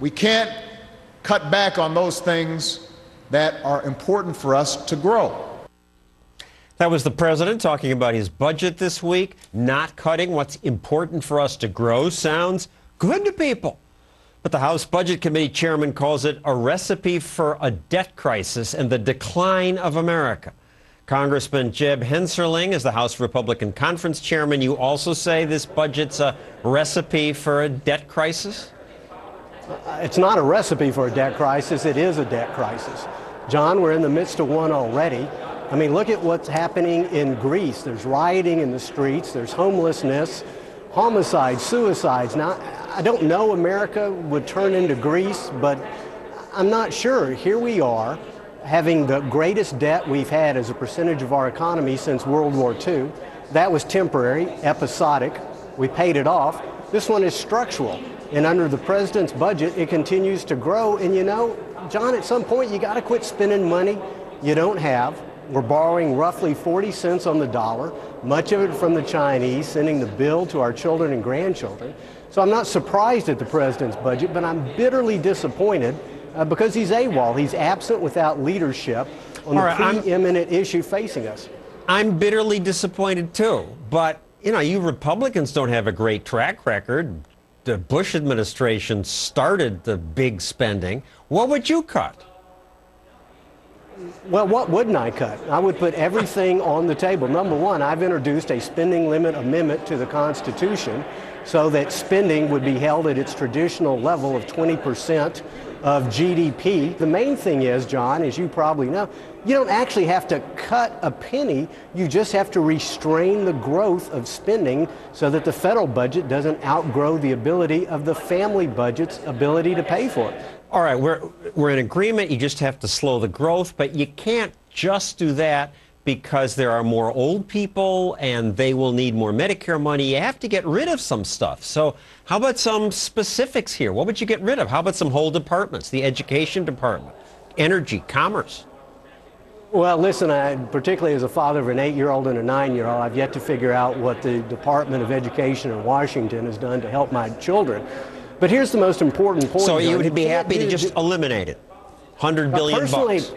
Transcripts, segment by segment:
We can't cut back on those things that are important for us to grow. That was the president talking about his budget this week. Not cutting what's important for us to grow sounds good to people. But the House Budget Committee chairman calls it a recipe for a debt crisis and the decline of America. Congressman Jeb Hensarling is the House Republican Conference chairman. You also say this budget's a recipe for a debt crisis? It's not a recipe for a debt crisis. It is a debt crisis. John, we're in the midst of one already. I mean, look at what's happening in Greece. There's rioting in the streets. There's homelessness, homicides, suicides. Now, I don't know America would turn into Greece, but I'm not sure. Here we are having the greatest debt we've had as a percentage of our economy since World War II. That was temporary, episodic. We paid it off. This one is structural. And under the president's budget, it continues to grow. And you know, John, at some point, you got to quit spending money you don't have. We're borrowing roughly 40 cents on the dollar, much of it from the Chinese, sending the bill to our children and grandchildren. So I'm not surprised at the president's budget, but I'm bitterly disappointed because he's AWOL. He's absent without leadership on the preeminent issue facing us. I'm bitterly disappointed, too. But, you know, you Republicans don't have a great track record. The Bush administration started the big spending. What would you cut? Well, what wouldn't I cut? I would put everything on the table. Number one, I've introduced a spending limit amendment to the Constitution so that spending would be held at its traditional level of 20% of GDP. The main thing is, John, as you probably know, you don't actually have to cut a penny. You just have to restrain the growth of spending so that the federal budget doesn't outgrow the ability of the family budget's ability to pay for it. All right, we're in agreement. You just have to slow the growth, but you can't just do that because there are more old people and they will need more Medicare money. You have to get rid of some stuff. So how about some specifics here? What would you get rid of? How about some whole departments, the education department, energy, commerce? Well, listen, particularly as a father of an 8-year-old and a 9-year-old, I've yet to figure out what the Department of Education in Washington has done to help my children. But here's the most important point. So you would be happy to just eliminate it? $100 billion bucks.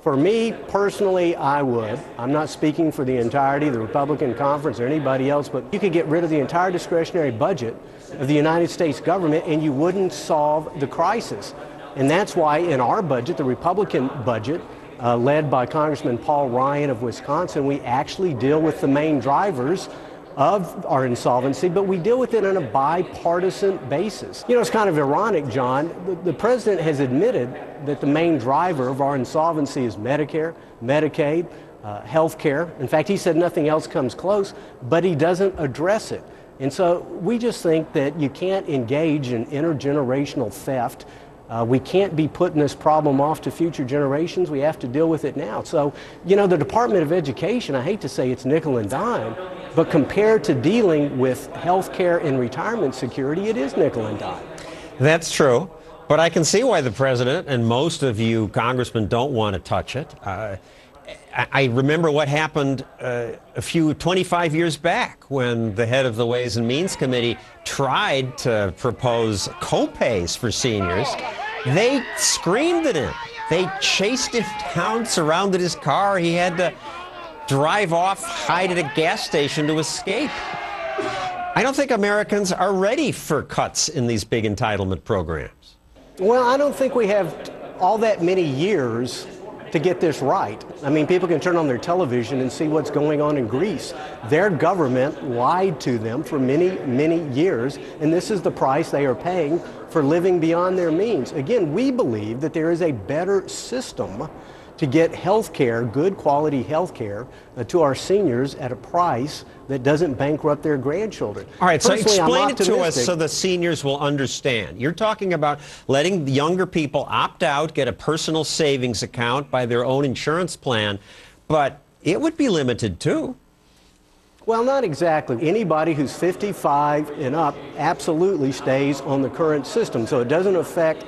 For me, personally, I would. I'm not speaking for the entirety of the Republican conference or anybody else, but you could get rid of the entire discretionary budget of the United States government and you wouldn't solve the crisis. And that's why in our budget, the Republican budget, led by Congressman Paul Ryan of Wisconsin, we actually deal with the main drivers of our insolvency, but we deal with it on a bipartisan basis. You know, it's kind of ironic, John. The president has admitted that the main driver of our insolvency is Medicare, Medicaid, health care. In fact, he said nothing else comes close, but he doesn't address it. And so we just think that you can't engage in intergenerational theft. We can't be putting this problem off to future generations. We have to deal with it now. So, you know, the Department of Education, I hate to say it's nickel and dime, but compared to dealing with health care and retirement security, it is nickel and dime. That's true. But I can see why the president and most of you congressmen don't want to touch it. I remember what happened 25 years back when the head of the Ways and Means Committee tried to propose co-pays for seniors. They screamed at him. They chased him down, surrounded his car. He had to drive off, hide at a gas station to escape. I don't think Americans are ready for cuts in these big entitlement programs. Well, I don't think we have all that many years to get this right. I mean, people can turn on their television and see what's going on in Greece. Their government lied to them for many, many years, and this is the price they are paying for living beyond their means. Again, we believe that there is a better system to get health care, good quality health care, to our seniors at a price that doesn't bankrupt their grandchildren. All right, so explain it to us so the seniors will understand. You're talking about letting younger people opt out, get a personal savings account, buy their own insurance plan, but it would be limited too. Well, not exactly. Anybody who's 55 and up absolutely stays on the current system, so it doesn't affect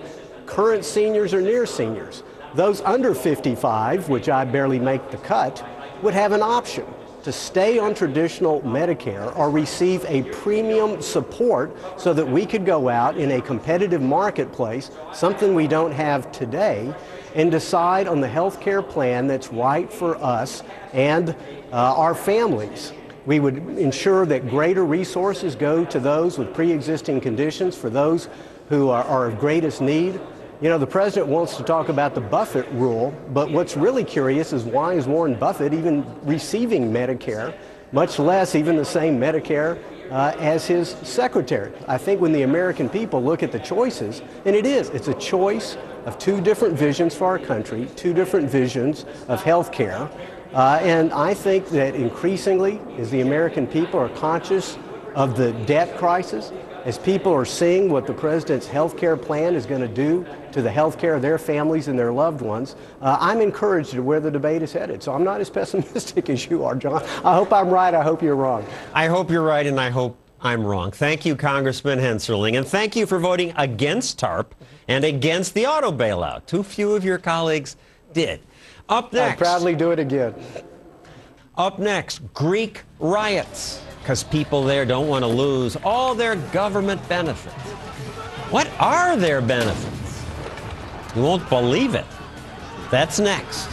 current seniors or near seniors. Those under 55, which I barely make the cut, would have an option. to stay on traditional Medicare or receive a premium support so that we could go out in a competitive marketplace, something we don't have today, and decide on the health care plan that's right for us and our families. We would ensure that greater resources go to those with pre-existing conditions, for those who are of greatest need. You know, the president wants to talk about the Buffett rule, but what's really curious is why is Warren Buffett even receiving Medicare, much less even the same Medicare as his secretary? I think when the American people look at the choices, and it's a choice of two different visions for our country, two different visions of health care. And I think that increasingly, as the American people are conscious of the debt crisis, as people are seeing what the president's health care plan is going to do to the health care of their families and their loved ones, I'm encouraged to where the debate is headed. So I'm not as pessimistic as you are, John. I hope I'm right. I hope you're wrong. I hope you're right, and I hope I'm wrong. Thank you, Congressman Henserling, and thank you for voting against TARP and against the auto bailout. Too few of your colleagues did. Up next, I'll proudly do it again. Up next, Greek riots, because people there don't want to lose all their government benefits. What are their benefits? You won't believe it. That's next.